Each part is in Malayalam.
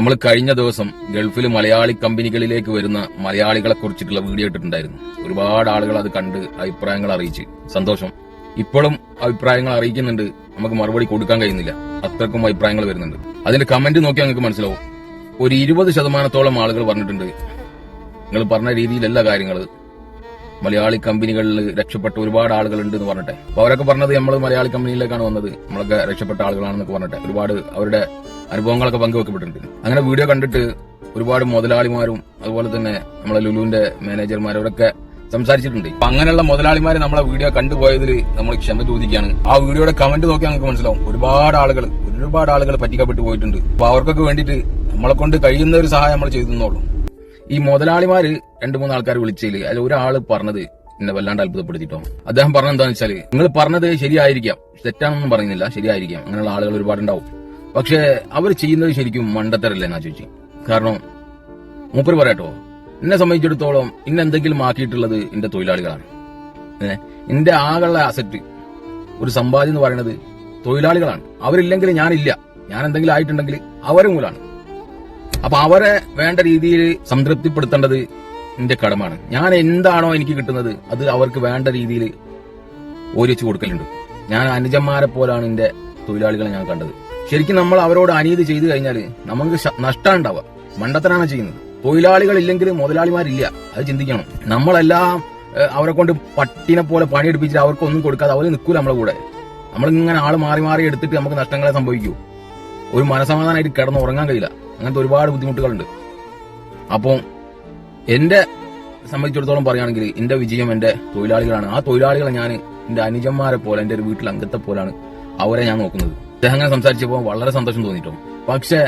നമ്മൾ കഴിഞ്ഞ ദിവസം ഗൾഫിൽ മലയാളി കമ്പനികളിലേക്ക് വരുന്ന മലയാളികളെ കുറിച്ചിട്ടുള്ള വീഡിയോ ഇട്ടിട്ടുണ്ടായിരുന്നു. ഒരുപാട് ആളുകൾ അത് കണ്ട് അഭിപ്രായങ്ങൾ അറിയിച്ച് സന്തോഷം. ഇപ്പോഴും അഭിപ്രായങ്ങൾ അറിയിക്കുന്നുണ്ട്, നമുക്ക് മറുപടി കൊടുക്കാൻ കഴിയുന്നില്ല, അത്രക്കും അഭിപ്രായങ്ങൾ വരുന്നുണ്ട്. അതിന്റെ കമന്റ് നോക്കിയാൽ നിങ്ങൾക്ക് മനസ്സിലാവും. ഒരു 20% ആളുകൾ പറഞ്ഞിട്ടുണ്ട് നിങ്ങൾ പറഞ്ഞ രീതിയിലല്ല കാര്യങ്ങൾ, മലയാളി കമ്പനികളിൽ രക്ഷപ്പെട്ട ഒരുപാട് ആളുകളുണ്ട് എന്ന് പറഞ്ഞിട്ടെ. അപ്പൊ അവരൊക്കെ പറഞ്ഞത് നമ്മൾ മലയാളി കമ്പനിയിലേക്കാണ് വന്നത്, നമ്മളൊക്കെ രക്ഷപ്പെട്ട ആളുകളാണെന്നൊക്കെ പറഞ്ഞിട്ട് ഒരുപാട് അവരുടെ അനുഭവങ്ങളൊക്കെ പങ്കുവെക്കപ്പെട്ടിട്ടുണ്ട്. അങ്ങനെ വീഡിയോ കണ്ടിട്ട് ഒരുപാട് മുതലാളിമാരും അതുപോലെ തന്നെ നമ്മളെ ലുലുവിന്റെ മാനേജർമാരും അവരൊക്കെ സംസാരിച്ചിട്ടുണ്ട്. അപ്പൊ അങ്ങനെയുള്ള മുതലാളിമാരെ നമ്മളെ വീഡിയോ കണ്ടുപോയതിൽ നമ്മൾ ക്ഷമ ചോദിക്കുകയാണ്. ആ വീഡിയോയുടെ കമന്റ് നോക്കിയാൽ നമുക്ക് മനസ്സിലാവും ഒരുപാട് ആളുകൾ പറ്റിക്കപ്പെട്ടു പോയിട്ടുണ്ട്. അപ്പൊ അവർക്കൊക്കെ വേണ്ടിയിട്ട് നമ്മളെ കൊണ്ട് കഴിയുന്ന ഒരു സഹായം നമ്മൾ ചെയ്തെന്നുള്ളൂ. ഈ മുതലാളിമാര് 2-3 ആൾക്കാർ വിളിച്ചതിൽ അതിൽ ഒരാള് പറഞ്ഞത് എന്നെ വല്ലാണ്ട് അത്ഭുതപ്പെടുത്തിട്ടോ. അദ്ദേഹം പറഞ്ഞത് എന്താണെന്ന് വെച്ചാല്, നിങ്ങൾ പറഞ്ഞത് ശരിയായിരിക്കാം, തെറ്റാണെന്നും പറയുന്നില്ല, ശരിയായിരിക്കാം, അങ്ങനെയുള്ള ആളുകൾ ഒരുപാടുണ്ടാവും. പക്ഷെ അവർ ചെയ്യുന്നത് ശരിക്കും മണ്ടത്തരല്ലേ എന്നാ ചോദിച്ചു. കാരണം മൂപ്പര് പറയാട്ടോ, എന്നെ സംബന്ധിച്ചിടത്തോളം ഇന്ന് എന്തെങ്കിലും ആക്കിയിട്ടുള്ളത് എന്റെ തൊഴിലാളികളാണ്. എന്റെ ആകെയുള്ള അസറ്റ്, ഒരു സമ്പാദ്യം എന്ന് പറയുന്നത് തൊഴിലാളികളാണ്. അവരില്ലെങ്കിൽ ഞാനില്ല. ഞാൻ എന്തെങ്കിലും ആയിട്ടുണ്ടെങ്കിൽ അവരെ മൂലമാണ്. അപ്പൊ അവരെ വേണ്ട രീതിയിൽ സംതൃപ്തിപ്പെടുത്തേണ്ടത് എന്റെ കടമാണ്. ഞാൻ എന്താണോ എനിക്ക് കിട്ടുന്നത് അത് അവർക്ക് വേണ്ട രീതിയിൽ ഓരിച്ചു കൊടുക്കലുണ്ട്. ഞാൻ അനുജന്മാരെ പോലാണ് എന്റെ തൊഴിലാളികളെ ഞാൻ കണ്ടത്. ശരിക്കും നമ്മൾ അവരോട് അനീതി ചെയ്തു കഴിഞ്ഞാൽ നമുക്ക് നഷ്ടം ഉണ്ടാവുക, മണ്ടത്തരാണ് ചെയ്യുന്നത്. തൊഴിലാളികൾ ഇല്ലെങ്കിൽ മുതലാളിമാരില്ല, അത് ചിന്തിക്കണം. നമ്മളെല്ലാം അവരെ കൊണ്ട് പട്ടിനെ പോലെ പണിയെടുപ്പിച്ചിട്ട് അവർക്കൊന്നും കൊടുക്കാതെ അവർ നിൽക്കൂല നമ്മളെ കൂടെ. നമ്മളിങ്ങനെ ആള് മാറി മാറി എടുത്തിട്ട് നമുക്ക് നഷ്ടങ്ങളെ സംഭവിക്കൂ. ഒരു മനസമാധാനമായിട്ട് കിടന്ന് ഉറങ്ങാൻ കഴിയില്ല. അങ്ങനത്തെ ഒരുപാട് ബുദ്ധിമുട്ടുകളുണ്ട്. അപ്പോൾ എന്റെ സംബന്ധിച്ചിടത്തോളം പറയുകയാണെങ്കിൽ എന്റെ വിജയം എന്റെ തൊഴിലാളികളാണ്. ആ തൊഴിലാളികളെ ഞാൻ എന്റെ അനുജന്മാരെ പോലെ, എന്റെ ഒരു വീട്ടിൽ അംഗത്തെ പോലാണ് അവരെ ഞാൻ നോക്കുന്നത്. അദ്ദേഹം അങ്ങനെ സംസാരിച്ചപ്പോൾ വളരെ സന്തോഷം തോന്നിട്ടോ. പക്ഷേ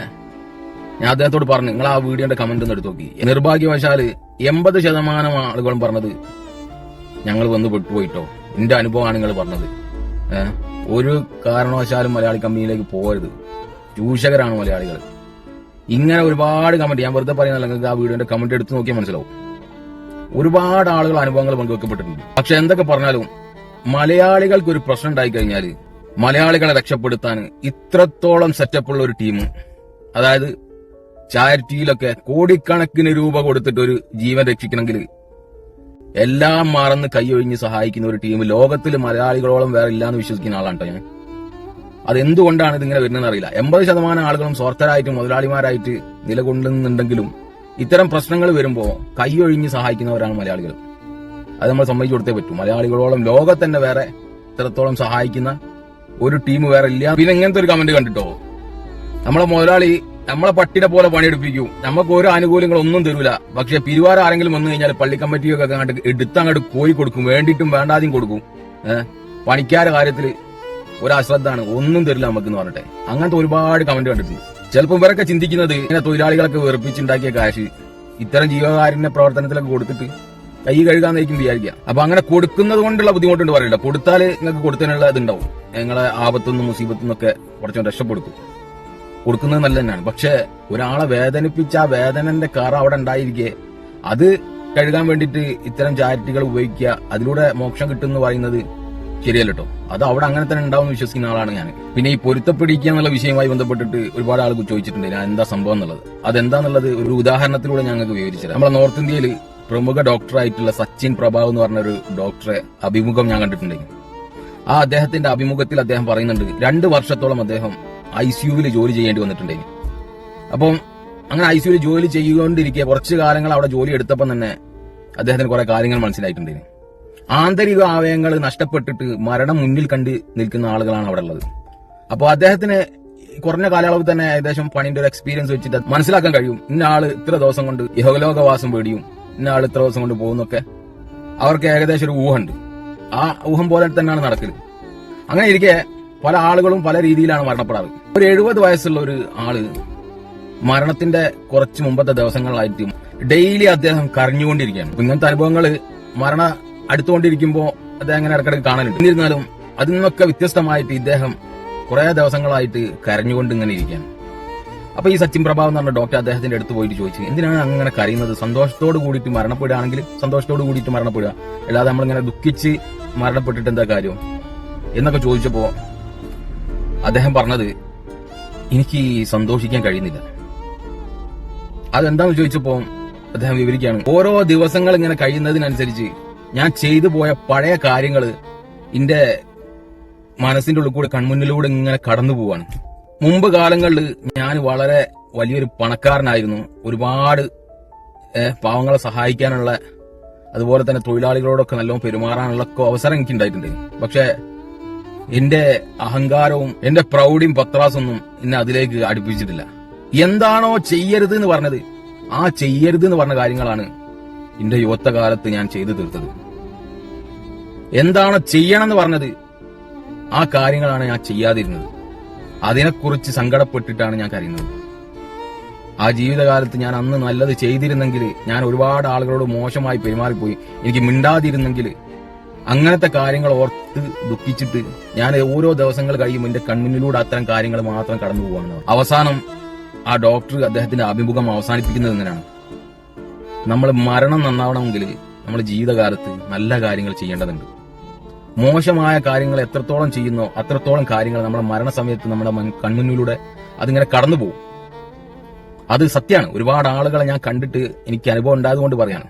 ഞാൻ അദ്ദേഹത്തോട് പറഞ്ഞു, നിങ്ങൾ ആ വീഡിയോന്റെ കമന്റ് ഒന്ന് എടുത്തു നോക്കി. നിർഭാഗ്യവശാല് 80% ആളുകളും പറഞ്ഞത് ഞങ്ങൾ വന്ന് പെട്ടുപോയിട്ടോ, എന്റെ അനുഭവമാണ് നിങ്ങൾ പറഞ്ഞത്. ഒരു കാരണവശാലും മലയാളി കമ്പനിയിലേക്ക് പോകരുത്, ചൂഷകരാണ് മലയാളികൾ. ഇങ്ങനെ ഒരുപാട് കമന്റ്, ഞാൻ വെറുതെ പറയുന്നില്ല, നിങ്ങൾക്ക് ആ വീഡിയോന്റെ കമന്റ് എടുത്തു നോക്കിയാൽ മനസ്സിലാവും. ഒരുപാട് ആളുകൾ അനുഭവങ്ങൾ പങ്കുവെക്കപ്പെട്ടിട്ടുണ്ട്. പക്ഷെ എന്തൊക്കെ പറഞ്ഞാലും മലയാളികൾക്ക് ഒരു പ്രശ്നം ഉണ്ടായി കഴിഞ്ഞാൽ മലയാളികളെ രക്ഷപ്പെടുത്താൻ ഇത്രത്തോളം സെറ്റപ്പുള്ള ഒരു ടീം, അതായത് ചാരിറ്റിയിലൊക്കെ കോടിക്കണക്കിന് രൂപ കൊടുത്തിട്ട് ഒരു ജീവൻ രക്ഷിക്കണമെങ്കിൽ എല്ലാം മറന്ന് കൈയൊഴിഞ്ഞ് സഹായിക്കുന്ന ഒരു ടീം ലോകത്തിൽ മലയാളികളോളം വേറെ ഇല്ലാന്ന് വിശ്വസിക്കുന്ന ആളാണ് ഞാൻ. അതെന്തുകൊണ്ടാണ് ഇതിങ്ങനെ വരുന്നതെന്ന് അറിയില്ല. 80% ആളുകളും സ്വാർത്ഥരായിട്ട് മുതലാളിമാരായിട്ട് നിലകൊള്ളുന്നുണ്ടെങ്കിലും ഇത്തരം പ്രശ്നങ്ങൾ വരുമ്പോൾ കൈയൊഴിഞ്ഞ് സഹായിക്കുന്നവരാണ് മലയാളികൾ. അത് നമ്മൾ സമ്മതിച്ചു കൊടുത്തേ പറ്റൂ. മലയാളികളോളം ലോകത്തന്നെ വേറെ ഇത്രത്തോളം സഹായിക്കുന്ന ഒരു ടീം വേറെ ഇല്ല. പിന്നെ ഇങ്ങനത്തെ ഒരു കമന്റ് കണ്ടിട്ടോ, നമ്മളെ മുതലാളി നമ്മളെ പട്ടിനെ പോലെ പണിയെടുപ്പിക്കും, നമുക്ക് ഓരോ ആനുകൂല്യങ്ങളൊന്നും തരൂല, പക്ഷെ പിരിവാരം ആരെങ്കിലും വന്നു കഴിഞ്ഞാൽ പള്ളി കമ്മിറ്റിയൊക്കെ എടുത്തങ്ങോട്ട് പോയി കൊടുക്കും, വേണ്ടിയിട്ടും വേണ്ടാതെയും കൊടുക്കും. പണിക്കാരുടെ കാര്യത്തിൽ ഒരു അശ്രദ്ധാണ്, ഒന്നും തരില്ല നമുക്ക് എന്ന് പറഞ്ഞിട്ടെ. അങ്ങനത്തെ ഒരുപാട് കമന്റ് കണ്ടിട്ടുണ്ട്. ചിലപ്പോൾ ഇവരൊക്കെ ചിന്തിക്കുന്നത് ഇങ്ങനെ തൊഴിലാളികളൊക്കെ വെറുപ്പിച്ചുണ്ടാക്കിയ കാശ് ഇത്തരം ജീവകാരുണ്യ പ്രവർത്തനത്തിലൊക്കെ കൊടുത്തിട്ട് കൈ കഴുകാന്നായിരിക്കും വിചാരിക്കുക. അപ്പൊ അങ്ങനെ കൊടുക്കുന്നത് കൊണ്ടുള്ള ബുദ്ധിമുട്ടുണ്ട് പറയില്ല. കൊടുത്താൽ നിങ്ങൾക്ക് കൊടുത്തതിനുള്ള ഇതുണ്ടാവും, നിങ്ങളെ ആപത്തുനിന്നും മുസീബത്തുനിന്നൊക്കെ കുറച്ചും രക്ഷപ്പെടുത്തും. കൊടുക്കുന്നത് നല്ല തന്നെയാണ്. പക്ഷെ ഒരാളെ വേദനിപ്പിച്ച ആ വേദനന്റെ കറ അവിടെ ഉണ്ടായിരിക്കെ അത് കഴുകാൻ വേണ്ടിയിട്ട് ഇത്തരം ചാരിറ്റികൾ ഉപയോഗിക്കുക, അതിലൂടെ മോക്ഷം കിട്ടുമെന്ന് പറയുന്നത് ശരിയല്ല കേട്ടോ. അത് അവിടെ അങ്ങനെ തന്നെ ഉണ്ടാവും വിശ്വസിക്കുന്ന ആളാണ് ഞാൻ. പിന്നെ ഈ പൊരുത്തപ്പെടിക്കുക എന്നുള്ള വിഷയവുമായി ബന്ധപ്പെട്ടിട്ട് ഒരുപാട് ആളുകൾ ചോദിച്ചിട്ടുണ്ട് ഞാൻ എന്താ സംഭവം എന്നുള്ളത്. അതെന്താന്നുള്ളത് ഒരു ഉദാഹരണത്തിലൂടെ ഞങ്ങൾക്ക് വിവരിച്ചത്. നമ്മളെ നോർത്ത് ഇന്ത്യയിൽ പ്രമുഖ ഡോക്ടറായിട്ടുള്ള സച്ചിൻ പ്രഭാവ് എന്ന് പറഞ്ഞൊരു ഡോക്ടറെ അഭിമുഖം ഞാൻ കണ്ടിട്ടുണ്ടെങ്കിൽ ആ അദ്ദേഹത്തിന്റെ അഭിമുഖത്തിൽ അദ്ദേഹം പറയുന്നുണ്ട് 2 വർഷത്തോളം അദ്ദേഹം ICUവിൽ ജോലി ചെയ്യേണ്ടി വന്നിട്ടുണ്ടെങ്കിൽ. അപ്പം അങ്ങനെ ICUവിൽ ജോലി ചെയ്തുകൊണ്ടിരിക്കുക കുറച്ചു കാലങ്ങൾ അവിടെ ജോലി എടുത്തപ്പം തന്നെ അദ്ദേഹത്തിന് കുറെ കാര്യങ്ങൾ മനസ്സിലായിട്ടുണ്ടെങ്കിൽ ആന്തരിക അവയവങ്ങൾ നഷ്ടപ്പെട്ടിട്ട് മരണം മുന്നിൽ കണ്ട് നിൽക്കുന്ന ആളുകളാണ് അവിടെ ഉള്ളത്. അപ്പോൾ അദ്ദേഹത്തിന് കുറഞ്ഞ കാലയളവിൽ തന്നെ ഏകദേശം പണിന്റെ ഒരു എക്സ്പീരിയൻസ് വെച്ചിട്ട് മനസ്സിലാക്കാൻ കഴിയും ഇന്ന ആള് ഇത്ര ദിവസം കൊണ്ട് ഇഹലോകവാസം പേടിയും, ഇന്ന ആള് ഇത്ര ദിവസം കൊണ്ട് പോകുന്നൊക്കെ അവർക്ക് ഏകദേശം ഒരു ഊഹമുണ്ട്. ആ ഊഹം പോലെ തന്നെയാണ് നടക്കല്. അങ്ങനെ ഇരിക്കെ പല ആളുകളും പല രീതിയിലാണ് മരണപ്പെടാറ്. ഒരു 70 വയസ്സുള്ള ഒരു ആള് മരണത്തിന്റെ കുറച്ച് മുമ്പത്തെ ദിവസങ്ങളിലായിട്ട് ഡെയിലി അദ്ദേഹം കരഞ്ഞുകൊണ്ടിരിക്കുകയാണ്. ഇങ്ങനത്തെ അനുഭവങ്ങള് മരണ അടുത്തുകൊണ്ടിരിക്കുമ്പോൾ അദ്ദേഹം അങ്ങനെ ഇടക്കിടക്ക് കാണാനുണ്ട്. എന്നിരുന്നാലും അതിൽ നിന്നൊക്കെ വ്യത്യസ്തമായിട്ട് ഇദ്ദേഹം കുറെ ദിവസങ്ങളായിട്ട് കരഞ്ഞുകൊണ്ട് ഇങ്ങനെ ഇരിക്കുകയാണ്. അപ്പൊ ഈ സച്ചിൻ പ്രഭാവ് എന്ന് പറഞ്ഞ ഡോക്ടർ അദ്ദേഹത്തിന്റെ അടുത്ത് പോയിട്ട് ചോദിച്ചു, എന്തിനാണ് അങ്ങനെ കരയുന്നത്? സന്തോഷത്തോട് കൂടിയിട്ട് മരണപ്പെടുകയാണെങ്കിൽ സന്തോഷത്തോട് കൂടിയിട്ട് മരണപ്പെടുക, അല്ലാതെ നമ്മളിങ്ങനെ ദുഃഖിച്ച് മരണപ്പെട്ടിട്ട് എന്താ കാര്യം എന്നൊക്കെ ചോദിച്ചപ്പോ അദ്ദേഹം പറഞ്ഞത്, എനിക്ക് സന്തോഷിക്കാൻ കഴിയുന്നില്ല, അതെന്താന്ന് ചോദിച്ചപ്പോ അദ്ദേഹം വിവരിക്കുകയാണ്, ഓരോ ദിവസങ്ങൾ ഇങ്ങനെ കഴിയുന്നതിനനുസരിച്ച് ഞാൻ ചെയ്തു പോയ പഴയ കാര്യങ്ങൾ എന്റെ മനസ്സിന്റെ ഉള്ളിൽ കൂടെ കൺമുന്നിലൂടെ ഇങ്ങനെ കടന്നു പോവാണ്. മുമ്പ് കാലങ്ങളിൽ ഞാൻ വളരെ വലിയൊരു പണക്കാരനായിരുന്നു. ഒരുപാട് പാവങ്ങളെ സഹായിക്കാനുള്ള, അതുപോലെ തന്നെ തൊഴിലാളികളോടൊക്കെ നല്ലോണം പെരുമാറാനുള്ള അവസരം എനിക്ക് ഉണ്ടായിട്ടുണ്ട്. പക്ഷെ എന്റെ അഹങ്കാരവും എന്റെ പ്രൗഢിയും പത്രാസൊന്നും എന്നെ അതിലേക്ക് അടുപ്പിച്ചിട്ടില്ല. എന്താണോ ചെയ്യരുത് എന്ന് പറഞ്ഞത്, ആ ചെയ്യരുത് എന്ന് പറഞ്ഞ കാര്യങ്ങളാണ് എന്റെ യുവത്വകാലത്ത് ഞാൻ ചെയ്തു തീർത്തത്. എന്താണോ ചെയ്യണം എന്ന് പറഞ്ഞത്, ആ കാര്യങ്ങളാണ് ഞാൻ ചെയ്യാതിരുന്നത്. അതിനെക്കുറിച്ച് സങ്കടപ്പെട്ടിട്ടാണ് ഞാൻ കരയുന്നത്. ആ ജീവിതകാലത്ത് ഞാൻ അന്ന് നല്ലത് ചെയ്തിരുന്നെങ്കിൽ, ഞാൻ ഒരുപാട് ആളുകളോട് മോശമായി പെരുമാറിപ്പോയി, എനിക്ക് മിണ്ടാതിരുന്നെങ്കിൽ, അങ്ങനത്തെ കാര്യങ്ങൾ ഓർത്ത് ദുഃഖിച്ചിട്ട് ഞാൻ ഓരോ ദിവസങ്ങൾ കഴിയുമ്പോൾ എന്റെ കൺമുന്നിലൂടെ അത്തരം കാര്യങ്ങൾ മാത്രം കടന്നു പോവാണ്. അവസാനം ആ ഡോക്ടർ അദ്ദേഹത്തിന്റെ അഭിമുഖം അവസാനിപ്പിക്കുന്നത് എങ്ങനെയാണ്? നമ്മൾ മരണം നന്നാവണമെങ്കിൽ നമ്മൾ ജീവിതകാലത്ത് നല്ല കാര്യങ്ങൾ ചെയ്യേണ്ടതുണ്ട്. മോശമായ കാര്യങ്ങൾ എത്രത്തോളം ചെയ്യുന്നോ അത്രത്തോളം കാര്യങ്ങൾ നമ്മുടെ മരണസമയത്ത് നമ്മുടെ കൺമുന്നിലൂടെ അതിങ്ങനെ കടന്നു പോകും. അത് സത്യമാണ്. ഒരുപാട് ആളുകളെ ഞാൻ കണ്ടിട്ട് എനിക്ക് അനുഭവം ഉണ്ടായതുകൊണ്ട് പറയാണ്.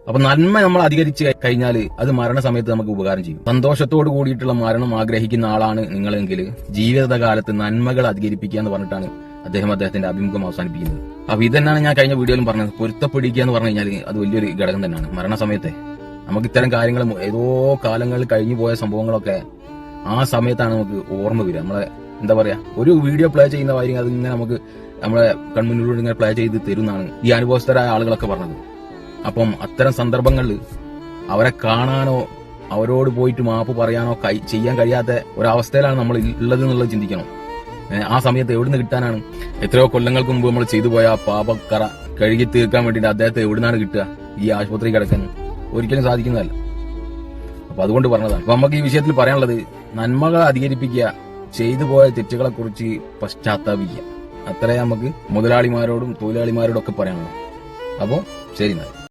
അപ്പൊ നന്മ നമ്മൾ അധികരിച്ച് കഴിഞ്ഞാൽ അത് മരണസമയത്ത് നമുക്ക് ഉപകാരം ചെയ്യും. സന്തോഷത്തോട് കൂടിയിട്ടുള്ള മരണം ആഗ്രഹിക്കുന്ന ആളാണ് നിങ്ങളെങ്കിൽ ജീവിതകാലത്ത് നന്മകൾ അധികരിപ്പിക്കുക എന്ന് പറഞ്ഞിട്ടാണ് അദ്ദേഹത്തിന്റെ അഭിമുഖം അവസാനിപ്പിക്കുന്നത്. അപ്പൊ ഇതന്നെയാണ് ഞാൻ കഴിഞ്ഞ വീഡിയോയിലും പറഞ്ഞത്. പൊരുത്തപ്പെടുക എന്ന് പറഞ്ഞു കഴിഞ്ഞാൽ അത് വലിയൊരു ഘടകം തന്നെയാണ്. മരണസമയത്തെ നമുക്ക് ഇത്തരം കാര്യങ്ങൾ ഏതോ കാലങ്ങളിൽ കഴിഞ്ഞു പോയ സംഭവങ്ങളൊക്കെ ആ സമയത്താണ് നമുക്ക് ഓർമ്മ വരിക. നമ്മളെ എന്താ പറയാ, ഒരു വീഡിയോ പ്ലേ ചെയ്യുന്ന കാര്യം അതിങ്ങനെ നമുക്ക് നമ്മളെ കൺമുന്നിലൂടെ ഇങ്ങനെ പ്ലേ ചെയ്ത് തരുന്നതാണ് ഈ അനുഭവസ്ഥരായ ആളുകളൊക്കെ പറഞ്ഞത്. അപ്പം അത്തരം സന്ദർഭങ്ങളിൽ അവരെ കാണാനോ അവരോട് പോയിട്ട് മാപ്പ് പറയാനോ ചെയ്യാൻ കഴിയാത്ത ഒരവസ്ഥയിലാണ് നമ്മൾ ഉള്ളത് എന്നുള്ളത് ചിന്തിക്കണം. ആ സമയത്ത് എവിടുന്ന് കിട്ടാനാണ്? എത്രയോ കൊല്ലങ്ങൾക്ക് മുമ്പ് നമ്മൾ ചെയ്തു പോയ ആ പാപക്കറ കഴുകി തീർക്കാൻ വേണ്ടിയിട്ട് അദ്ദേഹത്തെ എവിടുന്നാണ് കിട്ടുക? ഈ ആശുപത്രി കിടക്കാൻ ഒരിക്കലും സാധിക്കുന്നതല്ല. അപ്പൊ അതുകൊണ്ട് പറഞ്ഞതാണ്. അപ്പൊ നമുക്ക് ഈ വിഷയത്തിൽ പറയാനുള്ളത്, നന്മകൾ അധികരിപ്പിക്കുക, ചെയ്തു പോയ തെറ്റുകളെ കുറിച്ച് പശ്ചാത്താപിക്കുക. അത്രേ നമുക്ക് മുതലാളിമാരോടും തൊഴിലാളിമാരോടും ഒക്കെ പറയാനുള്ളൂ. അപ്പോൾ ശരി.